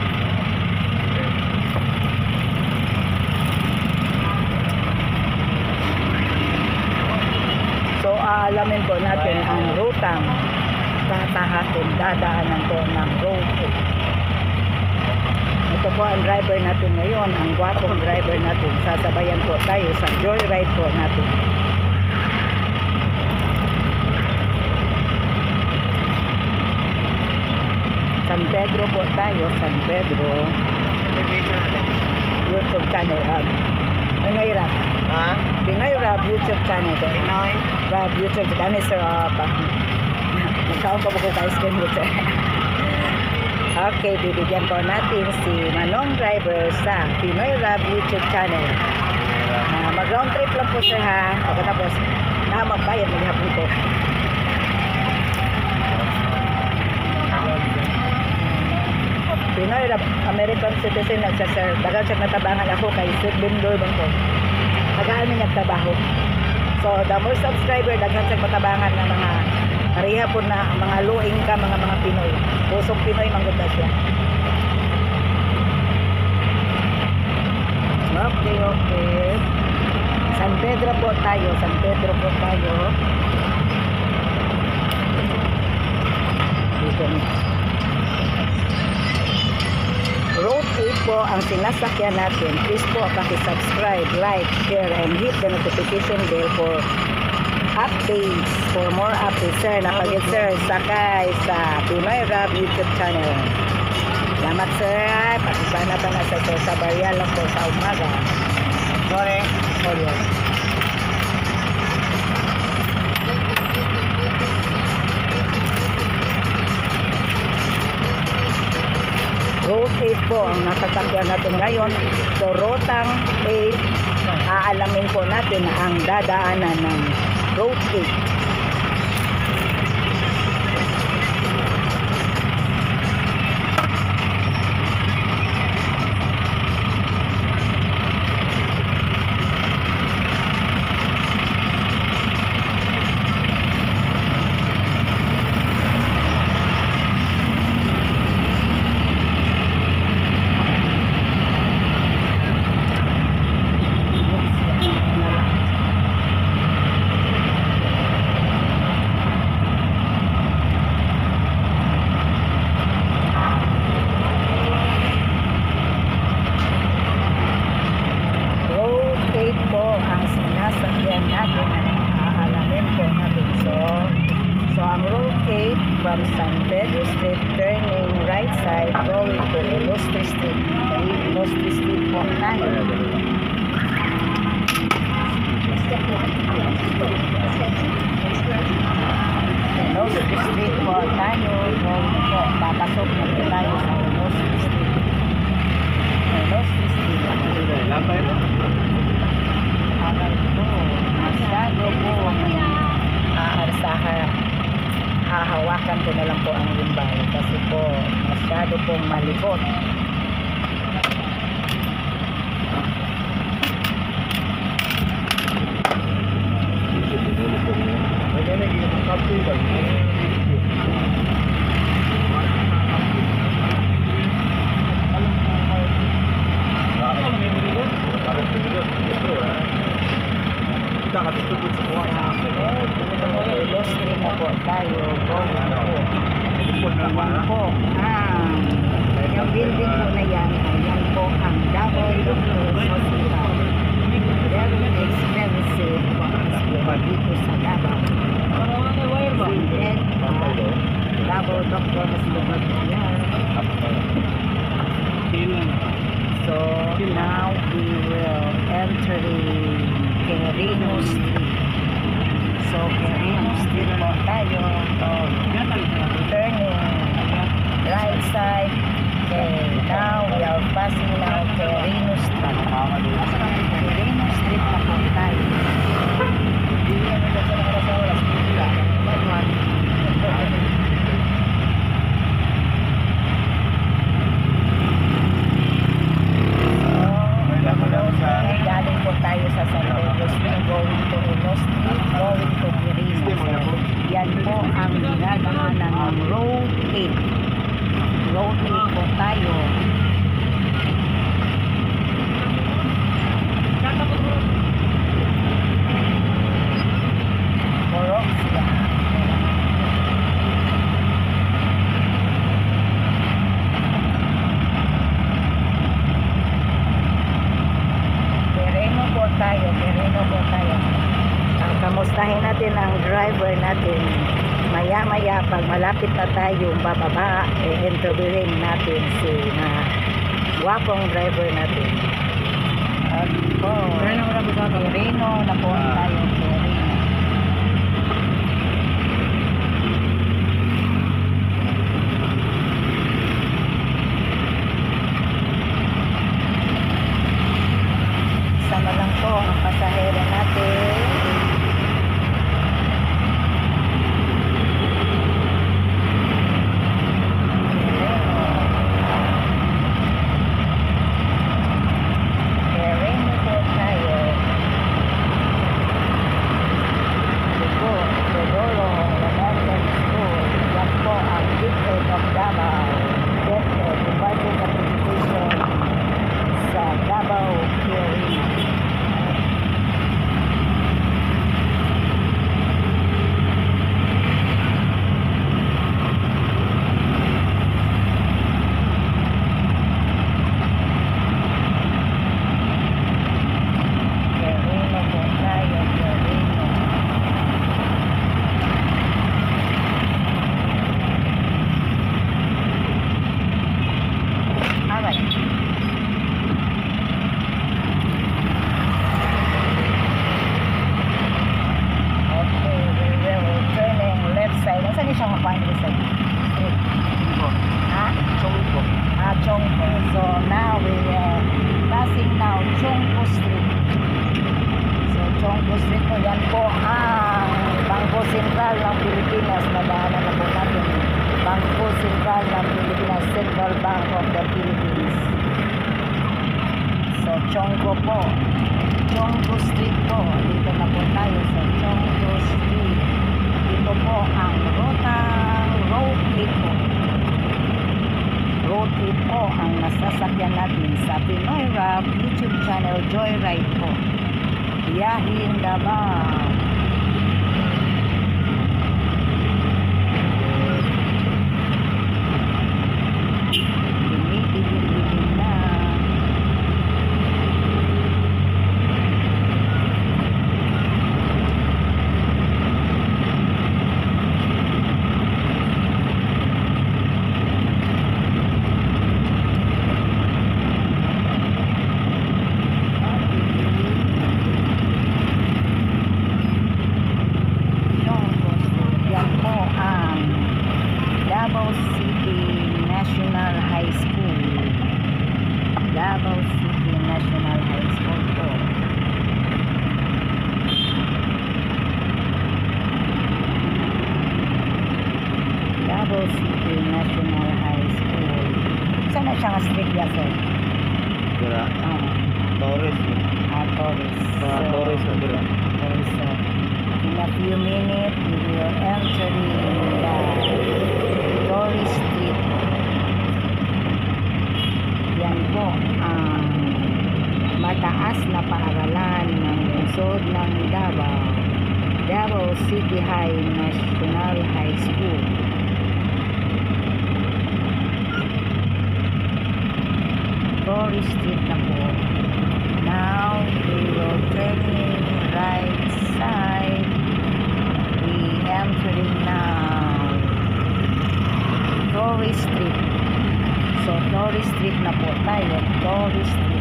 So alamin po natin ang rutang tatahakin, dadaanan po ng road 8. Ito po ang driver natin ngayon, ang gwapong driver natin. Sasabayan po tayo sa joyride po natin. San Pedro po tayo, San Pedro. YouTube channel. Pinoy Rap. Ha? Pinoy Rap YouTube channel. Pinoy? Rap YouTube channel. Sir, magkaon pa po ko guys din dito. Okay, bibigyan po natin si Manong Driver sa Pinoy Rap YouTube channel. Mag-round trip lang po siya ha. Pagkatapos, magbayad maghapon ko. Pinoy Rap, American citizen na siya sir. Dagal siya natabangan ako kay Sir Bindor bang ko. Tagaan niya nagtrabaho. So, the more subscriber, daghan siya matabangan ng mga ariha po na mga low income, mga Pinoy. Pusong Pinoy, manggunda siya. Okay. San Pedro po tayo. San Pedro po tayo. Dito. Road 8 po ang sinasakyan natin. Please po paki-subscribe, like, share, and hit the notification bell for updates. For more updates, sir. Napagid, sir. Sakay sa Pinoy Rap YouTube channel. Salamat, sir. Pakisana pa na sa sir. Sa barya lang po sa umaga. Sorry. Road 8 po ang nasasakyan natin ngayon. So, Rotang 8, aalamin po natin ang dadaanan ng Road 8. From San Pedro Street, turning right side, going to Illustre Street. Illustre Street po tayo. Illustre Street po tayo. Going po, papasok na po tayo sa Illustre Street. Illustre Street. Lapay mo? Aral po, masyado po aarsahan. Hahawakan ko na lang po ang limbay kasi po masyado pong malikot. Illustre na po tayo. Yung building po na yan, yan po ang Davao Doctors Hospital. Very expensive hospital dito sa Davao. Davao Doctors Hospital yan. So now we will enter the Quirino Street. So Quirino Street po tayo. Turning right side. Okay, now we are passing now Quirino Street. Quirino Street na po tayo. Galing po tayo sa San Pedro Street, going to Uno Street, going to Quirino. So, yan po ang ginagahanan ng Road 8. Road 8 po tayo. Moroxia. Quirino po tayo. Kamustahin natin ang driver natin. Maya-maya pag malapit na tayo bababa, interviewin natin si gwapong driver natin. Quirino na po tayo. Quirino. Sama lang po ang pasahero natin. Quirino po tayo. Ito po, Teodoro Elementary School. Yan po ang District of Davao. Dito, Department of Education sa Davao, Quirino. Chongpo. So now we are passing now Chongpo Street. So Chongpo Street po, yan po ang Bangko Sentral ng Pilipinas. Nadaanan na po natin. Bangko Sentral ng Pilipinas, Central Bank of the Philippines. So Chongpo po. Chongpo Street po. Dito na po tayo sa Chongpo Street. Dito po ang Road 8 po. Road 8 po ang nasasakyan natin sa Pinoy Rap YouTube channel Joyride po. Biyahin Davao. Dumidilim na. Davao City National High School. Davao City National High School po. Davao City National High School. Saan na siya nga street ya, sir? Dira. Torres. Torres. Torres na dira. Torres. In a few minutes, we will enter the Torres Street. Yan po ang mataas na paaralan ng lungsod ng Davao. Davao City High National High School. Torres Street na po. Now we will turn right side. We entering now Torres Street. So, Torres Street na po tayo. Torres Street.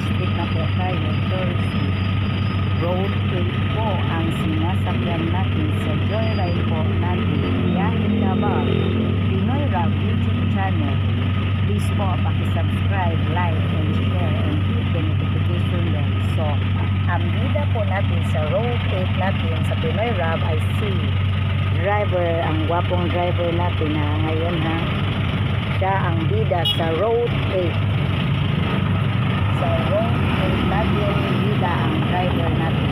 Street na po tayo, Torres Street. Road 8 po ang sinasakyan natin sa joyride po natin. Biyahing Davao, Pinoy Rap YouTube channel. Please po, pakisubscribe, like, and share, and hit the notification bell. So, ang bida po natin sa Road 8 natin sa Pinoy Rap ay si driver, ang gwapong driver natin na ngayon ha. Siya ang bida sa Road 8. Sa road natin, bida ang driver natin.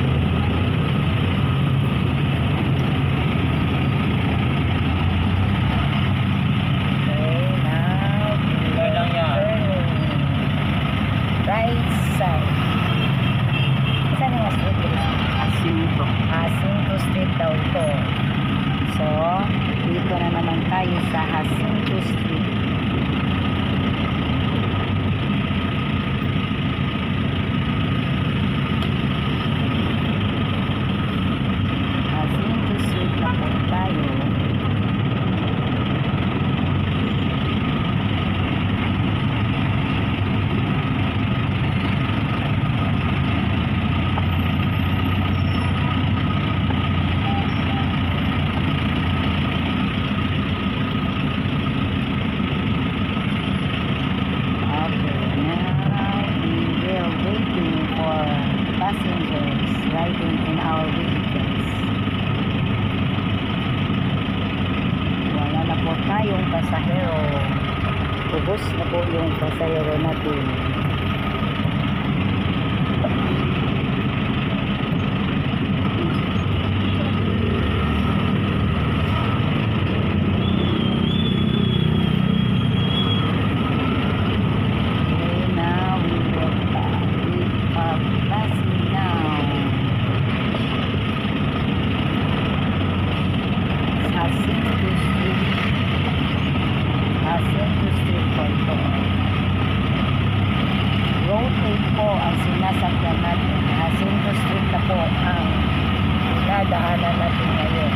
Okay, now turning right side. Saan yung street? Jacinto Street daw ito. So, dito na naman tayo sa Jacinto Street. Passengers riding in our vehicles. Wala na po tayong pasahero. Ubos na po yung pasahero natin. Road 8 po ang sinasakyan natin. Jacinto Street na po ang dinadaanan natin ngayon.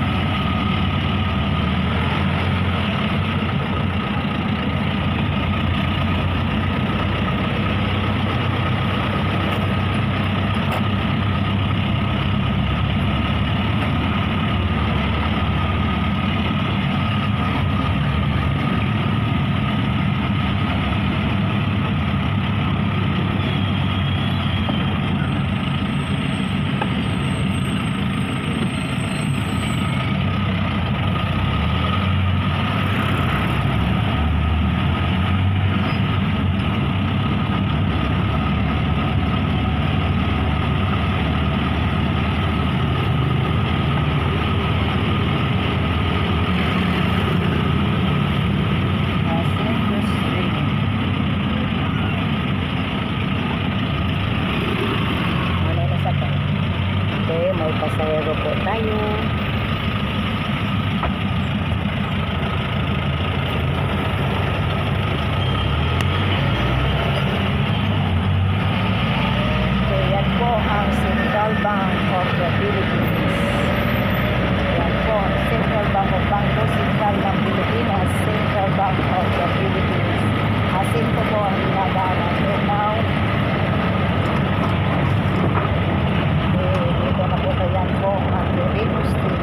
Pasahero po tayo. So, yan po ang Central Bank of the Philippines. Yan po, Central Bank of Bangko Sentral ng Pilipinas, Central Bank of the Philippines. Jacinto po ang dinadaanan. So now, dito na po yan po ang Dorado Street.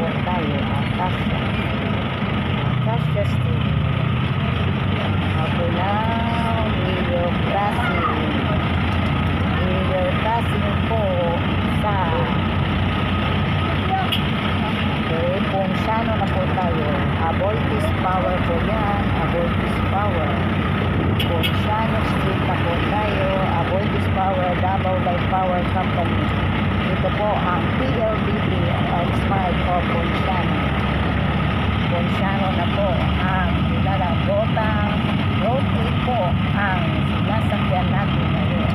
po tayo. Acacia Street. Okay na. We will crossing po sa Ponciano na po tayo. Aboitiz Power po yan. Aboitiz Power. Ponciano Street na po tayo. Aboitiz Power, Davao Light Power Company. Ito po ang PLDT Expired of Ponciano. Ponciano na po ang nilalagotang road trip po ang sinasakyan natin ngayon.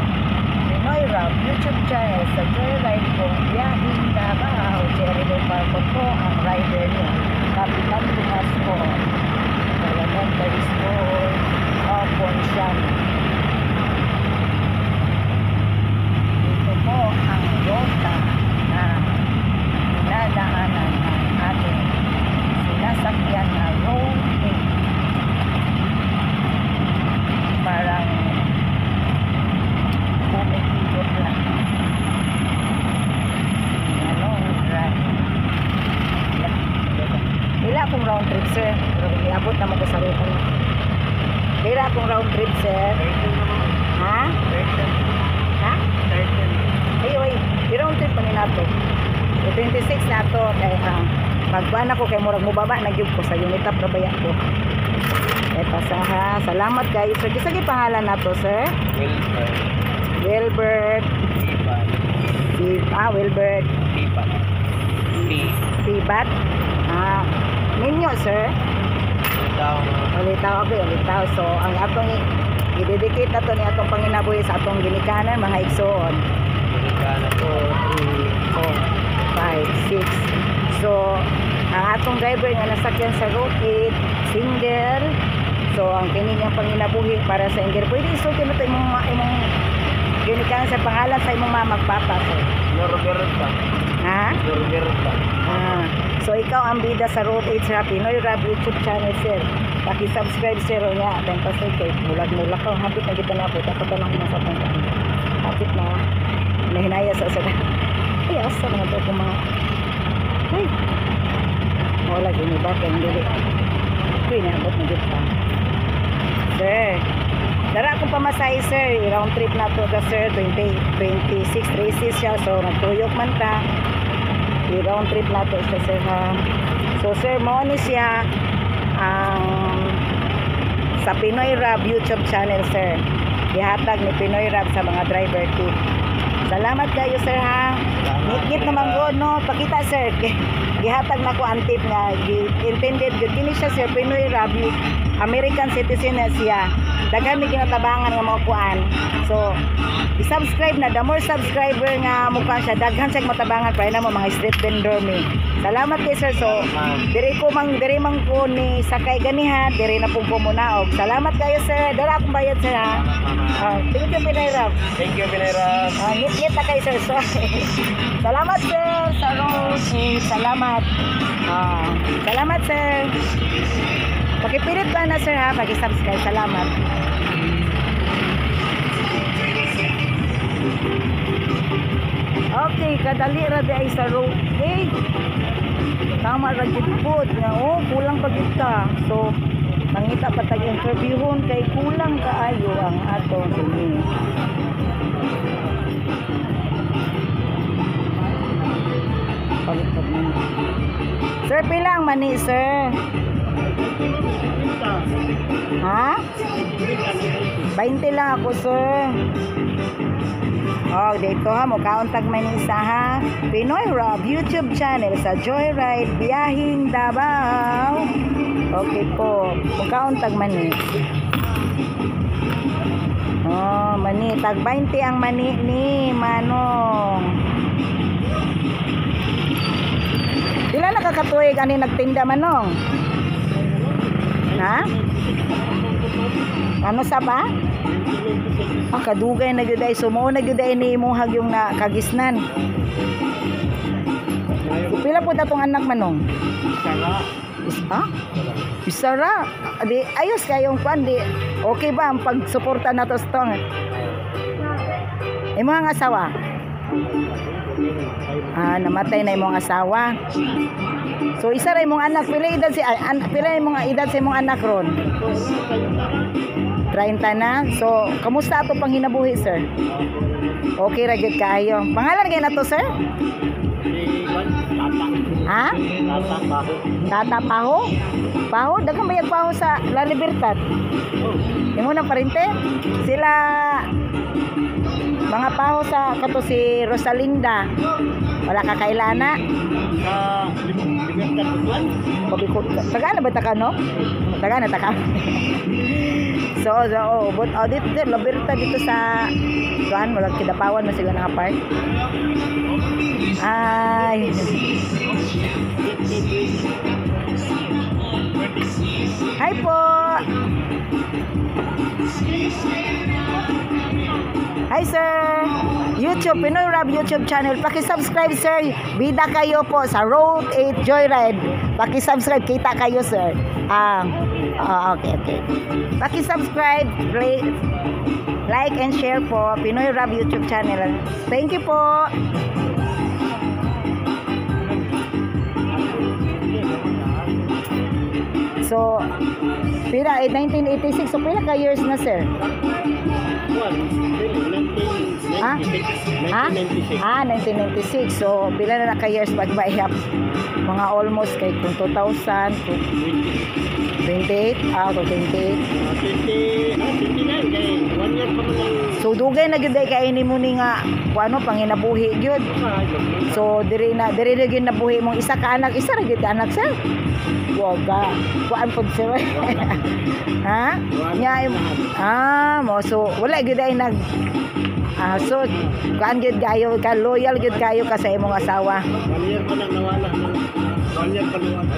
Pinoy Rob YouTube channel sa Joyride po Biyahing Davao. Jerilyn Parco po ang rider niya. Kapitan Bukas po. Elementary School of Ponciano. Ito po ang rota na dinadaanan ng ating sinasakyan na road trip. Parang kumikikot lang. Drive. Wala akong round trip, sir. Pero iabot naman ko sa ruta niya. Wala akong round trip, sir. Ha? Ha? Ay, i-round trip pa nila to. 26 na to. Kaya pagbuan ako kay murag mubaba nagyug ko sa unitap na baya ko. Eto sa salamat kayo, sir. Kisagi pangalan na to, sir? Wilbert. Wilbert. Pibat. Ninyo, sir? Ulitaw ako, ulitaw. So, ang atong i-dedicate na to ni atong panginabuhi sa atong ginikanan, mga igsoon. 2, 3, 4, 5, 6. So, ang atong driver nga nasakyan sa road 8, single. So, ang kininyang panginabuhi para sa inger. Pwede isukin na ito imong ginikanan sa pangalan sa imong mamagpapa, sir. Norberta. Ha? Norberta. So ikaw ang bida sa Road 8 sa Pinoy Rob YouTube channel, sir. Paki-subscribe, sir, niya. Then pasay kay mulag-mulag ka. Hapit na kita na po. Tapos na lang sa tangkaan. Hapit na. Nahinaya sa sir. Ay, asa naman ito kung mga... Ay! Wala, giniba. Kaya hindi. Uy, naabot na dito. Sir. Dara akong pamasahe, sir. Round trip na to ka, sir. 26 races siya. So, nagtuyok man ta. I-round trip na to siya, sir, ha. So, sir, mo ni siya ang sa Pinoy Rob YouTube channel, sir. Ihatag ni Pinoy Rob sa mga driver tip. Salamat kayo, sir, ha. Ngit-ngit naman go, no. Pakita, sir. Gihatag na ko ang tip nga. Intended good. Kini siya, sir, Pinoy Rob. American citizen na siya. Daghan mi ginatabangan nga mga kuan. So, i-subscribe na. The more subscriber nga mukha siya, daghan siya matabangan para na mo mga street vendor mi. Salamat kay sir. So, diri man ko ni sakay ganihan, diri na pong kumunaog. Salamat kayo, sir. Dala akong bayad, sir, ha. Thank you, Pinoy Rob. Thank you, Pinoy Rob. Ngit-ngit na kayo, sir. So, salamat, sir. Sa road. Salamat. Salamat, sir. Pakipilit ba na, sir, ha? Paki-subscribe. Salamat. Okay, kadali ra di ay sa road. Okay. Tama ra gid pud nga kulang pa gid ka. So, nangita pa tag interviewon kay kulang kaayo ang ato ini. Sir, pilang mani, sir? Ha? 20 lang ako, sir. Oh, dito ha, mukauntag man isa, ha. Pinoy Rob YouTube channel sa Joyride Biyahing Davao. Okay po, mukauntag mani. Oh, mani, tag 20 ang mani ni Manong. Dila nakakatuig ani nagtinda, Manong? Ha? Ano sa ba? Kadugay na gyud ay sumo na gyud ay ni imuhag yung nakagisnan. Pila po tatong anak, Manong? Isa? Isara. Di ayos kayong kwan di. Okay ba ang pagsuporta nato sa tong? Imong asawa? Namatay na imong asawa. So isa ra imong anak, pila edad si pila imong edad sa imong anak ron? 30 na. So kamusta ato pang hinabuhi, sir? Okay ra gyud kaayo. Pangalan kay nato, sir? Ha? Tata Paho? Paho? Dagang bayag Paho sa La Libertad. Imo na parente? Sila mga Paho sa kato si Rosalinda. Wala ka kailana? Pabikot. Taga na ba taka, no? Taga na taka. So, but dito La Libertad dito sa Juan, wala kidapawan na sila nga part. Ay. Hi po. Hi sir. YouTube, Pinoy Rap YouTube channel. Paki-subscribe sir. Bida kayo po sa Road 8 Joyride. Paki-subscribe, kita kayo sir. Okay. Paki-subscribe, like and share po Pinoy Rap YouTube channel. Thank you po. So, pila 1986. So, pila ka years na, sir? Ha? 1996. So, pila na ka years pagbayap? Mga almost kay 2000 to 28. To 28. So, dugay na gyud kay ini mo ni nga kuano panginabuhi gyud. So, diri na gyud nabuhi mong isa ka anak, isa ra gyud anak, sir. Waga. Kuan pod sir. Ha? Nya mo so wala gyud ay nag so kuan gyud kayo ka loyal gyud kayo ka sa imong asawa. 1 year pa nang nawala. 1 year pa nawala.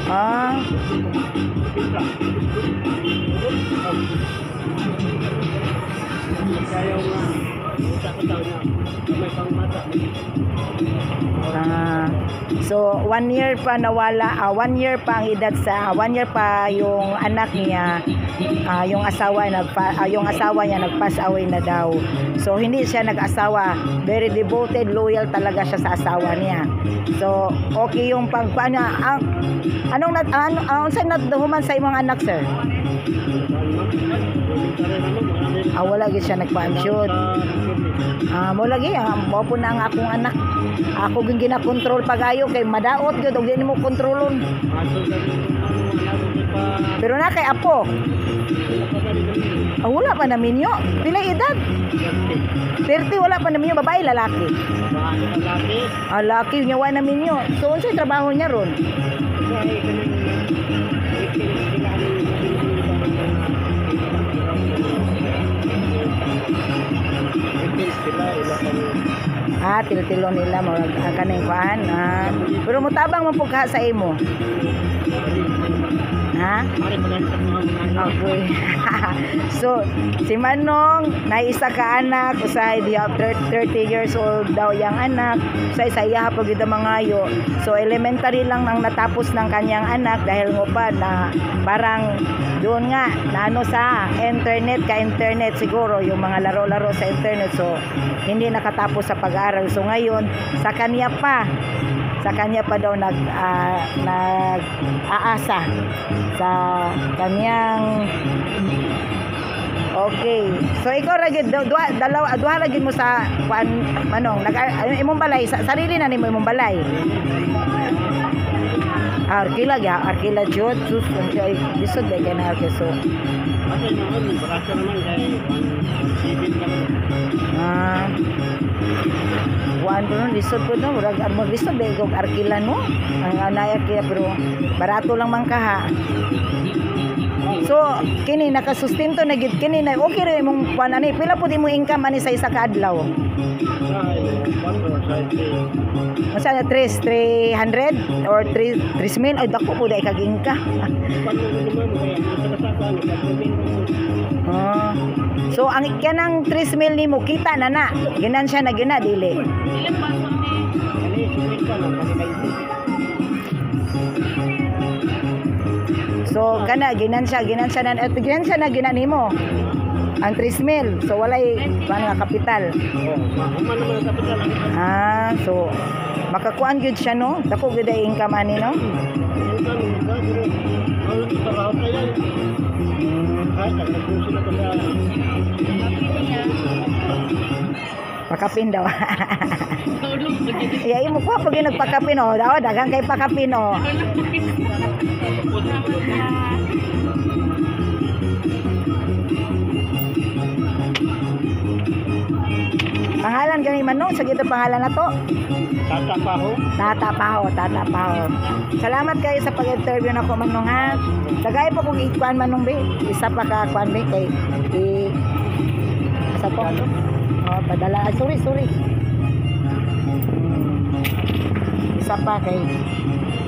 Kayo nga sa taon na may pangmata. So 1 year pa nawala, 1 year pa ang edad sa 1 year pa yung anak niya, yung asawa niya nag-pass away na daw. So hindi siya nag-asawa, very devoted, loyal talaga siya sa asawa niya. So okay yung pagpaano saan natuhuman sa imong anak, sir? Wala gyud siya nagpa-ansyon. Mo lagi mo po na ang akong anak. Ako gyud gina-control pagayo kay madaot gyud og di mo kontrolon. Pero na kay apo. Wala pa na minyo. Pila edad? 30 wala pa na minyo, babae lalaki. Lalaki nya wa na minyo. So unsay trabaho niya ron? Tilo-tilo nila mo kaning kuan. Pero mutabang man pug sa imo. Ha? Okay. So, si Manong naisa ka anak, usay di 30 years old daw yang anak. Usay saya pag ito mangayo. So, elementary lang nang natapos ng kanyang anak dahil mo pa na parang doon nga na sa internet siguro yung mga laro-laro sa internet. So, hindi nakatapos sa pag-aaral. So, ngayon sa kanya pa daw nag-aasa sa kanyang. Okay. So ikaw ra gid duha ra gid mo sa Manong imong balay sarili na nimo imong balay. Arkila jud sus kay bisod ba kay na keso. Kuan po nun, lisod po nun, mag-lisod ba ikaw arkilan mo? Ang anaya kaya pero barato lang man kaha. So, kini nakasustinto na gid kini na okay ra imong kuan ani pila pud imong income ani sa isa ka adlaw? Masa na 300 or 3,000 ay dako pud ay kagingka. So ang kanang 3,000 nimo kita na ginansya na gina dili. So kana ginansya na gina nimo ang 3,000. So walay kan nga kapital. So Makakuan gyud siya no. Dako gyud ay income ani no. Pakapin daw. Iya imo ko pag nagpakapin oh. Daw dagang kay pakapin oh. Pangalan gani Manong sa gito pangalan na to. Tata Paho. Tata Paho. Salamat kayo sa pag-interview nako Manong ha. Sagay pa kung ikuan Manong be. Isa pa ka kuan be kay sa to. Oh, padala. Sorry. Isa pa kay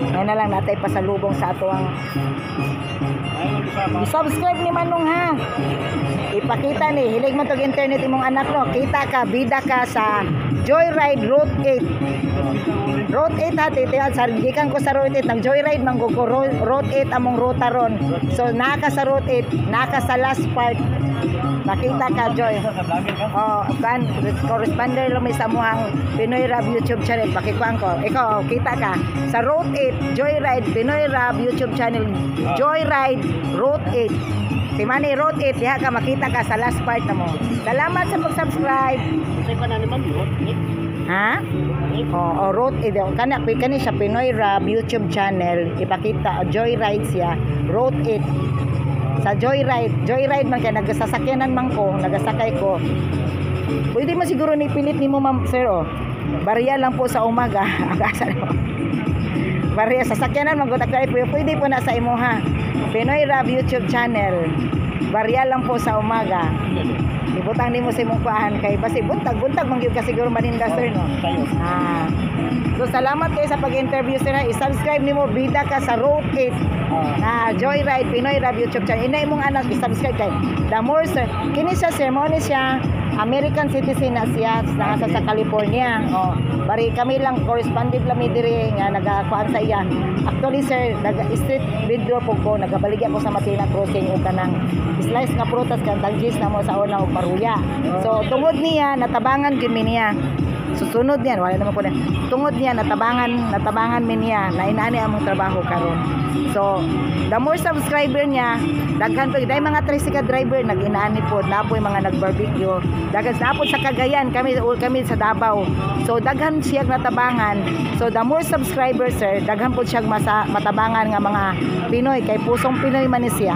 ngayon na lang natay pasalubong sa ato ang i-subscribe ni Manong ha. Ipakita ni hilig mo tog internet imong anak no. Kita ka bida ka sa Joyride Route 8. Route 8 ha titiyan sa gikan ko sa Route 8 nag Joyride man ko Route 8 among ruta ron. So naka sa Route 8, naka sa last part. Nakita ka Joy. Oh, kan corresponder lang may sa muhang Pinoy Rap YouTube channel. Pakikuan ko. Ikaw kita ka sa Route 8 Joyride Pinoy Rap YouTube channel. Joyride Route 8. Timani Route 8 diha ka makita ka sa last part na mo. Salamat sa pag-subscribe. Say pa na naman Route 8. Ha? Oh, Route 8 kani sa Pinoy Rap YouTube channel. Ipakita Joyride siya. Route 8. Sa Joyride man kay nagasasakyanan man ko, nagasakay ko. Pwede man siguro ni pilit nimo ma'am sir oh. Barya lang po sa umaga. Agasa no. Barya sasakyanan man ko takay pwede po na sa imo ha. Pinoy Rap YouTube channel. Barya lang po sa umaga. Ibutang nimo sa imong kuan kay basi buntag man gyud ka siguro maninda sir no. Ah. So salamat kayo sa pag-interview sir. I-subscribe nimo bida ka sa Route 8. Joyride Pinoy Rap YouTube channel. Ina imong anak i-subscribe kay. The more sir, kini siya ceremony siya American citizen na siya nasa sa California. Oh, bari kami lang correspondent lang mi diri nga nagakuan sa iya. Actually sir, street video po ko nagabaligya ko sa Matina Crossing ug kanang slice nga prutas kan tanggis na mo sa una og paruya. So tungod niya natabangan gyud mi niya. Susunod niyan wala naman po na. Tungod niya natabangan mi niya na inaani among trabaho karon. So the more subscriber niya daghan pa day mga tricycle driver nag-inaani po napoy mga nag-barbecue daghan sa apod sa Cagayan kami sa Davao. So daghan siya natabangan. So the more subscribers sir daghan po siya matabangan nga mga Pinoy kay pusong Pinoy man ni siya.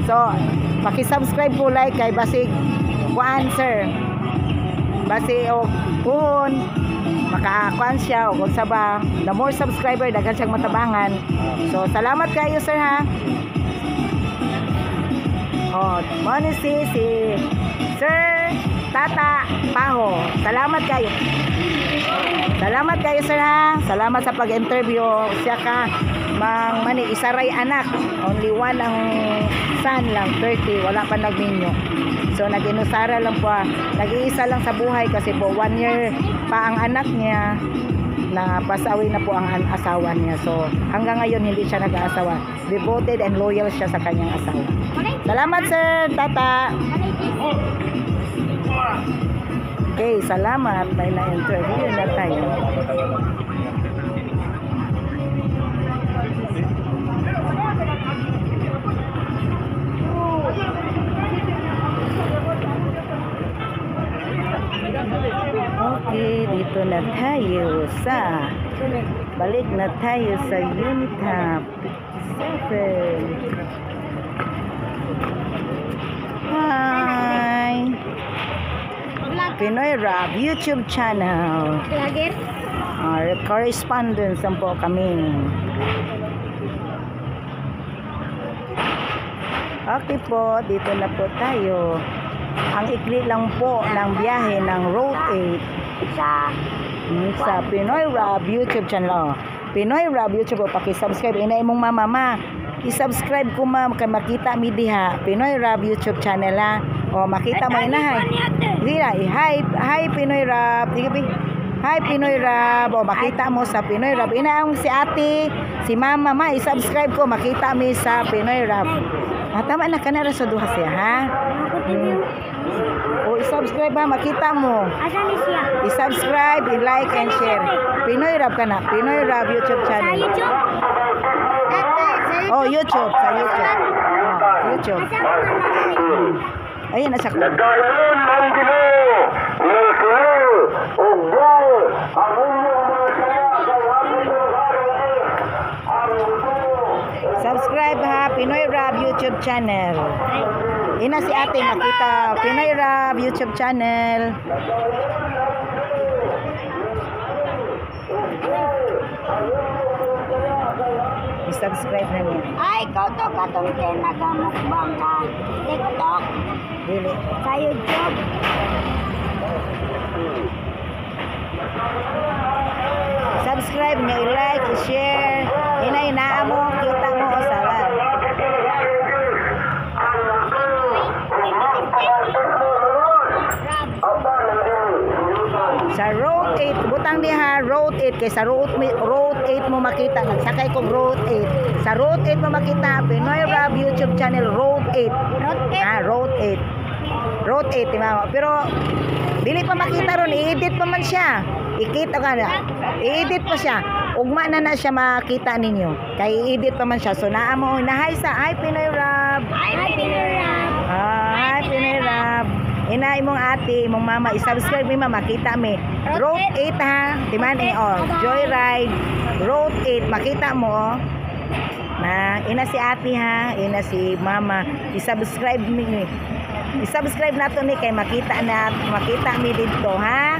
So paki-subscribe po like kay basig kuan sir. Basi o kuhon makakuan siya o kung saba the more subscriber daghan siyang matabangan. So salamat kayo sir ha. Oh, money si Sir Tata Paho. Salamat kayo. Salamat kayo sir ha. Salamat sa pag-interview. Siya ka mani isaray anak. Only one ang son lang 30 wala pa nagminyo. So nag-inusara lang po. Nag-iisa lang sa buhay kasi po 1 year pa ang anak niya na pasawi na po ang asawa niya. So hanggang ngayon hindi siya nag-aasawa. Devoted and loyal siya sa kanyang asawa. Salamat sir Tata. Okay, salamat. May na-interview na tayo. Okay, dito na tayo sa balik na tayo sa Unit Hub 57. Hi! Pinoy Rap YouTube channel. Correspondence po kami. Okay po, dito na po tayo. Ang ikli lang po ng biyahe ng Route 8 sa Pinoy Rap YouTube channel. Pinoy Rap YouTube po, paki-subscribe. Inay mong mama, i-subscribe ko ma'am kay makita mi diha Pinoy Rap YouTube channel ha. O makita mo inahay. Hi Pinoy Rap. Hi Pinoy Rap. O makita mo sa Pinoy Rap. Inaong si ate, si mama, i-subscribe ko makita mi sa Pinoy Rap. Tama na kanara sa duha siya ha. O I-subscribe ha, makita mo. Asa ni siya? I-subscribe, i-like, and share. Pinoy Rap ka na. Pinoy Rap YouTube Sa channel. YouTube? Oh, YouTube. Sa YouTube. Oh, YouTube. Asa mo na Ayun na siya. Nagkaroon ng dilo ng kulay o buhay ang inyong mga kaya sa aming lugar ang Subscribe ha, Pinoy Rap YouTube channel. Ina si ate makita. Pinoy Rap YouTube channel. I-subscribe na niya. Ay, ikaw to katong nagamukbang ka. TikTok, Really? sa YouTube. Subscribe niyo, i-like, i-share. Ina mo, kita mo o salat. Sa Road 8, butang niya Road 8 kay sa Road 8 mo makita. Nagsakay kong Road 8. Sa Road 8 mo makita Pinoy Rap YouTube channel Road 8. Road 8. Road 8, diba? Pero dili pa makita ron, i-edit pa man siya. Ikita ka na. I-edit pa siya. Ugma na siya makita ninyo. Kay i-edit pa man siya. So naa mo na hi sa Pinoy Rap. Hi, Pinoy Rap. Hi Pinoy Rap. Ina imong ate, imong mama, i-subscribe mi mama, makita mi. Road 8 ha. Timan Joyride Road 8, makita mo. Na ina si ate ha, ina si mama, i-subscribe mi. I-subscribe nato ni kay makita mi dito ha.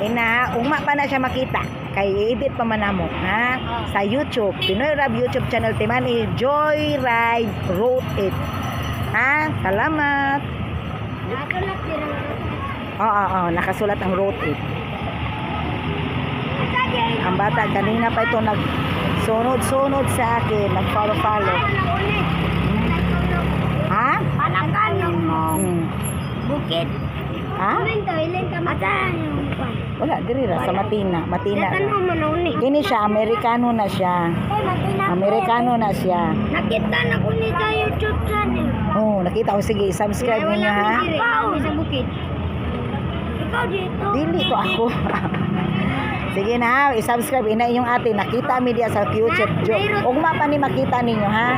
Ina, ugma pa na siya makita. Kay edit pa man namo ha sa YouTube, Pinoy Rap YouTube channel timan Joyride Road 8. Ha? Salamat. Nakasulat din ang Oo, nakasulat ang Road 8. Ang bata kanina pa ito nagsunod-sunod sa akin, nag-follow. Ha? Panakan yung bukid. Ha? Ilan ka mata yung kwan. Wala, diri ra sa Matina. Matina Datan na. mo manuni. Kini siya, Amerikano na siya. Ay, Matina po. Amerikano na siya. Nakita na ko ni sa YouTube channel. Oh, nakita ko. Sige, subscribe niyo ha. Ikaw, sa bukid. Ikaw dito. Dili ko ako. Sige na, i-subscribe. Ina inyong ate. Nakita mi diya sa YouTube. Ugma pa ni makita ninyo ha.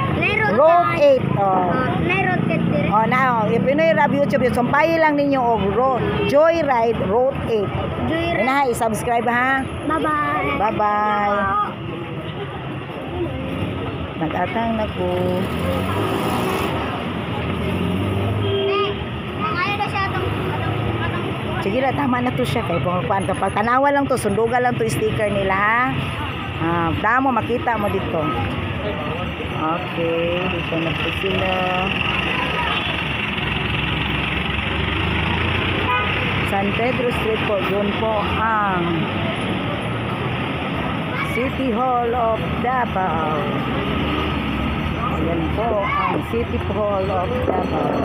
Road 8. Oh. Nairot ka dire. Oh, na Pinoy Rap YouTube. Sumpay lang ninyo og Road Joyride Road 8. Joyride. Ina, i-subscribe ha. Bye-bye. Bye-bye. Nag-atang na ko. Sige na, tama na to siya. Kaya pumakuan ka. Pag tanawa lang to, sundugan lang to sticker nila ha. Damo, makita mo dito. Okay, dito na po sila. San Pedro Street po, doon po ang City Hall of Davao. Ayan po ang City Hall of Davao.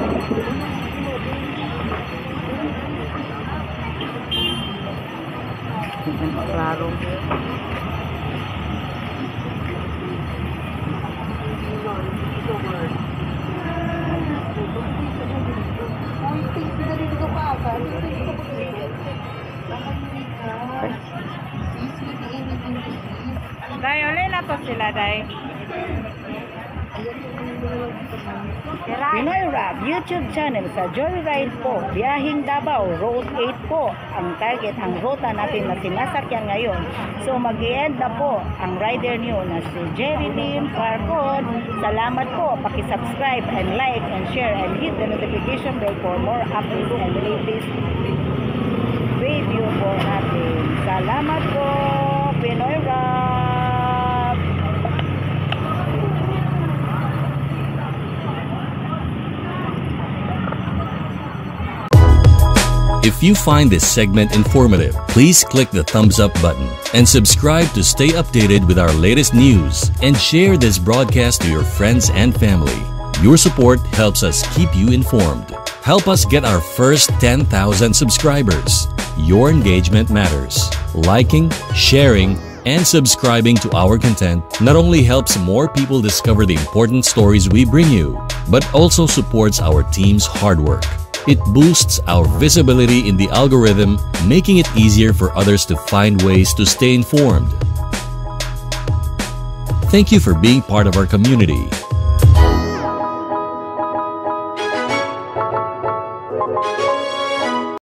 Klaro. Day, uli na to sila, Day. Pinoy Rap YouTube channel sa Joyride po, Biyahing Davao, Road 8 po ang target, ang ruta natin na sinasakyan ngayon. So mag-i-end na po ang rider nyo na si Jerilyn Parcon. Salamat po, paki-subscribe and like and share and hit the notification bell for more updates and latest video po natin. Salamat po, Pinoy Rap. If you find this segment informative, please click the thumbs up button and subscribe to stay updated with our latest news, and share this broadcast to your friends and family. Your support helps us keep you informed. Help us get our first 10,000 subscribers. Your engagement matters. Liking, sharing, and subscribing to our content not only helps more people discover the important stories we bring you, but also supports our team's hard work. It boosts our visibility in the algorithm, making it easier for others to find ways to stay informed. Thank you for being part of our community.